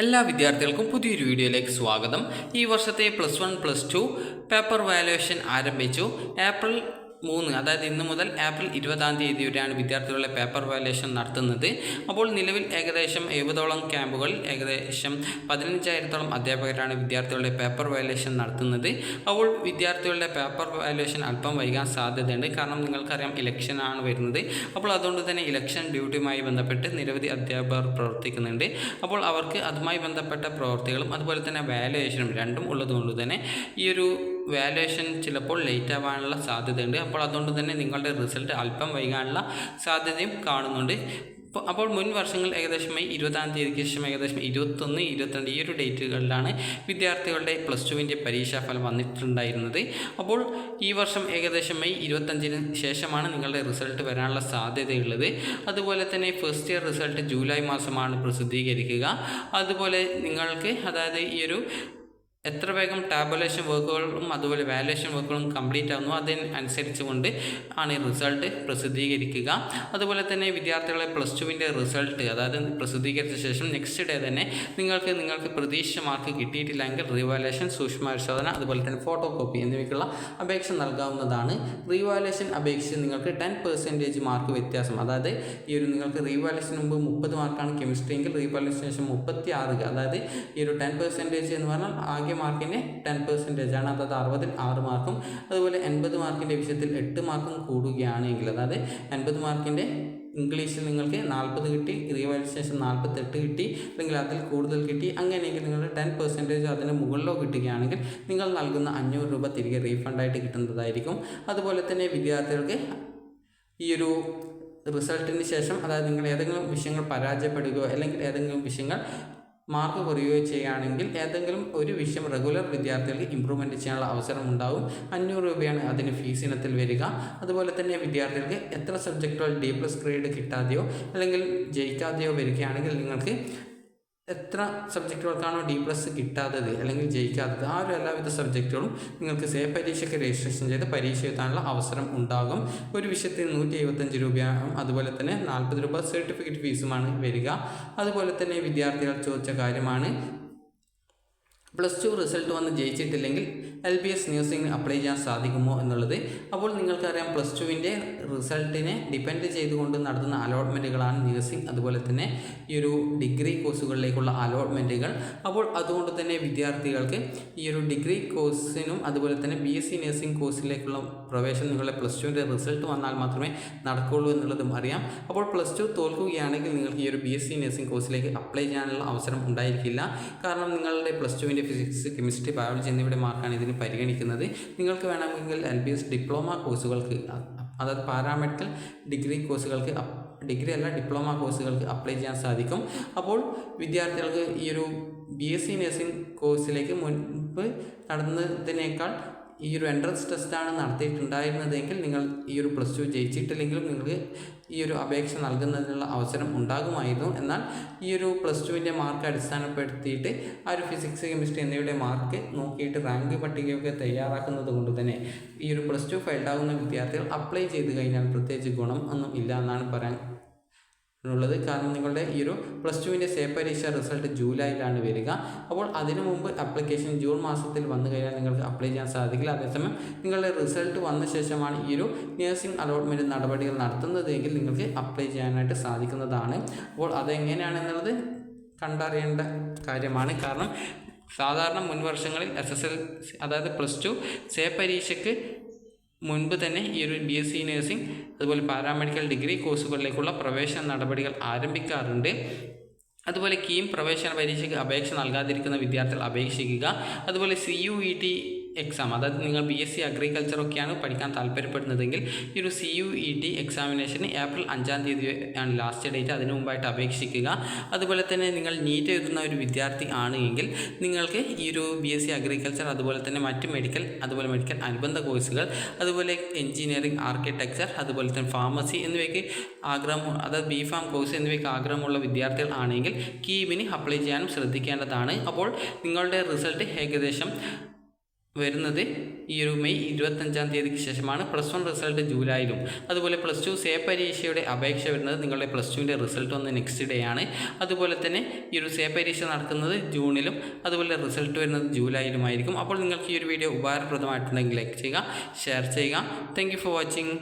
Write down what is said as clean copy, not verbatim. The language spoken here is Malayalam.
എല്ലാ വിദ്യാർത്ഥികൾക്കും പുതിയൊരു വീഡിയോയിലേക്ക് സ്വാഗതം. ഈ വർഷത്തെ +1 +2 പേപ്പർ വാല്യുവേഷൻ ആരംഭിച്ചു. ഏപ്രിൽ 3 അതായത് ഇന്ന് മുതൽ ഏപ്രിൽ 20-ാം തീയതി വരെയാണ് വിദ്യാർത്ഥികളുടെ പേപ്പർ വാല്യുവേഷൻ നടത്തുന്നത്. അപ്പോൾ നിലവിൽ ഏകദേശം 70ഓളം ക്യാമ്പുകളിൽ ഏകദേശം 15,000-ഓളം അധ്യാപകരാണ് വിദ്യാർത്ഥികളുടെ പേപ്പർ വാല്യുവേഷൻ നടത്തുന്നത്. അപ്പോൾ വിദ്യാർത്ഥികളുടെ പേപ്പർ വാല്യുവേഷൻ അല്പം വൈകാൻ സാധ്യതയുണ്ട്. കാരണം നിങ്ങൾക്കറിയാം, ഇലക്ഷനാണ് വരുന്നത്. അപ്പോൾ അതുകൊണ്ട് തന്നെ ഇലക്ഷൻ ഡ്യൂട്ടിയുമായി ബന്ധപ്പെട്ട് നിരവധി അധ്യാപകർ പ്രവർത്തിക്കുന്നുണ്ട്. അപ്പോൾ അവർക്ക് അതുമായി ബന്ധപ്പെട്ട പ്രവൃത്തികളും അതുപോലെ തന്നെ വാല്യുവേഷനും രണ്ടും ഉള്ളതുകൊണ്ട് തന്നെ ഈ ഒരു വാല്യുവേഷൻ ചിലപ്പോൾ ലേറ്റ് ആവാനുള്ള സാധ്യതയുണ്ട്. അപ്പോൾ അതുകൊണ്ട് തന്നെ നിങ്ങളുടെ റിസൾട്ട് അല്പം വൈകാനുള്ള സാധ്യതയും കാണുന്നുണ്ട്. അപ്പോൾ മുൻ വർഷങ്ങളിൽ ഏകദേശം മെയ് 20-ാം തീയതിക്ക് ശേഷം ഏകദേശം 21, 22 ഈ ഒരു ഡേറ്റുകളിലാണ് വിദ്യാർത്ഥികളുടെ +2വിൻ്റെ പരീക്ഷാഫലം വന്നിട്ടുണ്ടായിരുന്നത്. അപ്പോൾ ഈ വർഷം ഏകദേശം മെയ് 25-ന് ശേഷമാണ് നിങ്ങളുടെ റിസൾട്ട് വരാനുള്ള സാധ്യതയുള്ളത്. അതുപോലെ തന്നെ ഫസ്റ്റ് ഇയർ റിസൾട്ട് ജൂലൈ മാസമാണ് പ്രസിദ്ധീകരിക്കുക. അതുപോലെ നിങ്ങൾക്ക് അതായത് ഈ ഒരു എത്ര വേഗം ടാബുലേഷൻ വർക്കുകളും അതുപോലെ വാല്യുവേഷൻ വർക്കുകളും കംപ്ലീറ്റ് ആകുന്നു അതിനനുസരിച്ച് കൊണ്ട് ആണ് റിസൾട്ട് പ്രസിദ്ധീകരിക്കുക. അതുപോലെ തന്നെ വിദ്യാർത്ഥികളെ +2വിൻ്റെ റിസൾട്ട് അതായത് പ്രസിദ്ധീകരിച്ച ശേഷം നെക്സ്റ്റ് ഡേ തന്നെ നിങ്ങൾക്ക് പ്രതീക്ഷിച്ച മാർക്ക് കിട്ടിയിട്ടില്ലെങ്കിൽ റീവാല്യുവേഷൻ, സൂക്ഷ്മ പരിശോധന, അതുപോലെ തന്നെ ഫോട്ടോ കോപ്പി എന്നിവയ്ക്കുള്ള അപേക്ഷ നൽകാവുന്നതാണ്. റീവാല്യുവേഷൻ അപേക്ഷിച്ച് നിങ്ങൾക്ക് 10% മാർക്ക് വ്യത്യാസം, അതായത് ഈ ഒരു നിങ്ങൾക്ക് റീവാല്യുവേഷന് മുമ്പ് 30 മാർക്കാണ് കെമിസ്ട്രി എങ്കിൽ റീവാല്യുവേഷന് ശേഷം 36, അതായത് ഈ ഒരു 10% എന്ന് പറഞ്ഞാൽ ആകെ മാർക്കിൻ്റെ 10% ആണ്. അതായത് 60-ൽ 6 മാർക്കും അതുപോലെ 80 മാർക്കിൻ്റെ വിഷയത്തിൽ 8 മാർക്കും കൂടുകയാണെങ്കിൽ, അതായത് 80 മാർക്കിൻ്റെ ഇംഗ്ലീഷിൽ നിങ്ങൾക്ക് 40 കിട്ടി, റീവാല്യുവേഷന് ശേഷം 48 കിട്ടി, അല്ലെങ്കിൽ അതിൽ കൂടുതൽ കിട്ടി, അങ്ങനെയെങ്കിൽ നിങ്ങളുടെ 10% അതിന് മുകളിലോ കിട്ടുകയാണെങ്കിൽ നിങ്ങൾ നൽകുന്ന 500 രൂപ തിരികെ റീഫണ്ടായിട്ട് കിട്ടുന്നതായിരിക്കും. അതുപോലെ തന്നെ വിദ്യാർത്ഥികൾക്ക് ഈ ഒരു റിസൾട്ടിന് ശേഷം അതായത് നിങ്ങൾ ഏതെങ്കിലും വിഷയങ്ങൾ പരാജയപ്പെടുകയോ അല്ലെങ്കിൽ ഏതെങ്കിലും വിഷയങ്ങൾ മാർക്ക് കുറയുകയോ ചെയ്യുകയാണെങ്കിൽ ഏതെങ്കിലും ഒരു വിഷയം റെഗുലർ വിദ്യാർത്ഥികൾക്ക് ഇമ്പ്രൂവ്മെൻറ്റ് ചെയ്യാനുള്ള അവസരം ഉണ്ടാകും. 500 രൂപയാണ് അതിന് ഫീസ് ഇനത്തിൽ വരിക. അതുപോലെ തന്നെ വിദ്യാർത്ഥികൾക്ക് എത്ര സബ്ജക്റ്റുകൾ D+ ഗ്രേഡ് കിട്ടാതെയോ അല്ലെങ്കിൽ ജയിക്കാതെയോ വരികയാണെങ്കിൽ നിങ്ങൾക്ക് എത്ര സബ്ജക്റ്റുകൾക്കാണോ D+ കിട്ടാത്തത് അല്ലെങ്കിൽ ജയിക്കാത്തത് ആ ഒരു എല്ലാവിധ സബ്ജക്റ്റുകളും നിങ്ങൾക്ക് പരീക്ഷയ്ക്ക് രജിസ്ട്രേഷൻ ചെയ്ത് പരീക്ഷ എഴുതാനുള്ള അവസരം ഉണ്ടാകും. ഒരു വിഷയത്തിന് 175 രൂപയാകും. അതുപോലെ തന്നെ 40 രൂപ സർട്ടിഫിക്കറ്റ് ഫീസുമാണ് വരിക. അതുപോലെ തന്നെ വിദ്യാർത്ഥികൾ ചോദിച്ച കാര്യമാണ് +2 റിസൾട്ട് വന്ന് ജയിച്ചിട്ടില്ലെങ്കിൽ LBS നഴ്സിംഗിന് അപ്ലൈ ചെയ്യാൻ സാധിക്കുമോ എന്നുള്ളത്. അപ്പോൾ നിങ്ങൾക്കറിയാം, +2വിൻ്റെ റിസൾട്ടിനെ ഡിപ്പെൻഡ് ചെയ്തുകൊണ്ട് നടത്തുന്ന അലോട്ട്മെൻറ്റുകളാണ് നഴ്സിംഗ് അതുപോലെ തന്നെ ഈ ഒരു ഡിഗ്രി കോഴ്സുകളിലേക്കുള്ള അലോട്ട്മെൻറ്റുകൾ. അപ്പോൾ അതുകൊണ്ട് തന്നെ വിദ്യാർത്ഥികൾക്ക് ഈ ഒരു ഡിഗ്രി കോഴ്സിനും അതുപോലെ തന്നെ BSc നഴ്സിംഗ് കോഴ്സിലേക്കുള്ള പ്രവേശനം നിങ്ങളുടെ +2വിൻ്റെ റിസൾട്ട് വന്നാൽ മാത്രമേ നടക്കുകയുള്ളൂ എന്നുള്ളതും അറിയാം. അപ്പോൾ +2 തോൽക്കുകയാണെങ്കിൽ നിങ്ങൾക്ക് ഈ ഒരു BSc നഴ്സിംഗ് കോഴ്സിലേക്ക് അപ്ലൈ ചെയ്യാനുള്ള അവസരം ഉണ്ടായിരിക്കില്ല. കാരണം നിങ്ങളുടെ +2വിൻ്റെ ഫിസിക്സ്, കെമിസ്ട്രി, ബയോളജി എന്നിവയുടെ മാർക്കാണ് ഇതിന് പരിഗണിക്കുന്നത്. നിങ്ങൾക്ക് വേണമെങ്കിൽ LBS ഡിപ്ലോമ കോഴ്സുകൾക്ക് അതായത് പാരാമെഡിക്കൽ ഡിഗ്രി കോഴ്സുകൾക്ക് ഡിപ്ലോമ കോഴ്സുകൾക്ക് അപ്ലൈ ചെയ്യാൻ സാധിക്കും. അപ്പോൾ വിദ്യാർത്ഥികൾക്ക് ഈ ഒരു BSc നഴ്സിംഗ് കോഴ്സിലേക്ക് മുൻപ് നടന്നതിനേക്കാൾ ഈ ഒരു എൻട്രൻസ് ടെസ്റ്റാണ് നടത്തിയിട്ടുണ്ടായിരുന്നതെങ്കിൽ നിങ്ങൾ ഈ ഒരു +2 ജയിച്ചിട്ടില്ലെങ്കിലും നിങ്ങൾക്ക് ഈ ഒരു അപേക്ഷ നൽകുന്നതിനുള്ള അവസരം ഉണ്ടാകുമായിരുന്നു. എന്നാൽ ഈ ഒരു +2വിൻ്റെ മാർക്ക് അടിസ്ഥാനപ്പെടുത്തിയിട്ട് ആ ഒരു ഫിസിക്സ്, കെമിസ്ട്രി എന്നിവയുടെ മാർക്ക് നോക്കിയിട്ട് റാങ്ക് പട്ടികയൊക്കെ തയ്യാറാക്കുന്നത് കൊണ്ട് തന്നെ ഈ ഒരു +2 ഫെയിൽഡാകുന്ന വിദ്യാർത്ഥികൾ അപ്ലൈ ചെയ്ത് കഴിഞ്ഞാൽ പ്രത്യേകിച്ച് ഗുണം ഒന്നും ഇല്ല എന്നാണ് പറയാൻ ഉള്ളത്. കാരണം നിങ്ങളുടെ ഈ ഒരു +2വിൻ്റെ പരീക്ഷ റിസൾട്ട് ജൂലൈയിലാണ് വരിക. അപ്പോൾ അതിനു മുമ്പ് ആപ്ലിക്കേഷൻ ജൂൺ മാസത്തിൽ വന്നു കഴിഞ്ഞാൽ നിങ്ങൾക്ക് അപ്ലൈ ചെയ്യാൻ സാധിക്കില്ല. അതേസമയം നിങ്ങളുടെ റിസൾട്ട് വന്ന ശേഷമാണ് ഈ ഒരു നഴ്സിംഗ് അലോട്ട്മെൻറ്റ് നടപടികൾ നടത്തുന്നതെങ്കിൽ നിങ്ങൾക്ക് അപ്ലൈ ചെയ്യാനായിട്ട് സാധിക്കുന്നതാണ്. അപ്പോൾ അതെങ്ങനെയാണെന്നുള്ളത് കണ്ടറിയേണ്ട കാര്യമാണ്. കാരണം സാധാരണ മുൻ വർഷങ്ങളിൽ SSLC അതായത് +2 പരീക്ഷയ്ക്ക് മുൻപ് തന്നെ ഈ ഒരു BSc നഴ്സിംഗ് അതുപോലെ പാരാമെഡിക്കൽ ഡിഗ്രി കോഴ്സുകളിലേക്കുള്ള പ്രവേശന നടപടികൾ ആരംഭിക്കാറുണ്ട്. അതുപോലെ കീം പ്രവേശന പരീക്ഷയ്ക്ക് അപേക്ഷ നൽകാതിരിക്കുന്ന വിദ്യാർത്ഥികൾ അപേക്ഷിക്കുക. അതുപോലെ CUET എക്സാം, അതായത് നിങ്ങൾ BSc അഗ്രികൾച്ചറൊക്കെയാണ് പഠിക്കാൻ താല്പര്യപ്പെടുന്നതെങ്കിൽ ഈ ഒരു CUET എക്സാമിനേഷന് ഏപ്രിൽ 5-ാം തീയതി ആണ് ലാസ്റ്റ് ഡേറ്റ്. അതിനു മുമ്പായിട്ട് അപേക്ഷിക്കുക. അതുപോലെ തന്നെ നിങ്ങൾ നീറ്റ് എഴുതുന്ന ഒരു വിദ്യാർത്ഥി ആണ് എങ്കിൽ നിങ്ങൾക്ക് ഈ ഒരു BSc അഗ്രികൾച്ചർ അതുപോലെ തന്നെ മറ്റ് മെഡിക്കൽ അനുബന്ധ കോഴ്സുകൾ അതുപോലെ എഞ്ചിനീയറിംഗ്, ആർക്കിടെക്ചർ അതുപോലെ തന്നെ ഫാർമസി എന്നിവയ്ക്ക് ആഗ്രഹം, അതായത് B.Pharm കോഴ്സ് എന്നിവയ്ക്ക് ആഗ്രഹമുള്ള വിദ്യാർത്ഥികൾ ആണെങ്കിൽ കീമിന് അപ്ലൈ ചെയ്യാനും ശ്രദ്ധിക്കേണ്ടതാണ്. അപ്പോൾ നിങ്ങളുടെ റിസൾട്ട് ഏകദേശം വരുന്നത് ഈ ഒരു മെയ് 25-ാം തീയതിക്ക് ശേഷമാണ്. +1 റിസൾട്ട് ജൂലൈയിലും. അതുപോലെ +2 സേ പരീക്ഷയുടെ അപേക്ഷ വരുന്നത് നിങ്ങളുടെ +2ൻ്റെ റിസൾട്ട് വന്ന് നെക്സ്റ്റ് ഡേ ആണ്. അതുപോലെ തന്നെ ഈ ഒരു സേ പരീക്ഷ നടക്കുന്നത് ജൂണിലും അതുപോലെ റിസൾട്ട് വരുന്നത് ജൂലൈയിലുമായിരിക്കും. അപ്പോൾ നിങ്ങൾക്ക് ഈ ഒരു വീഡിയോ ഉപകാരപ്രദമായിട്ടുണ്ടെങ്കിൽ ലൈക്ക് ചെയ്യുക, ഷെയർ ചെയ്യുക. Thank you for watching.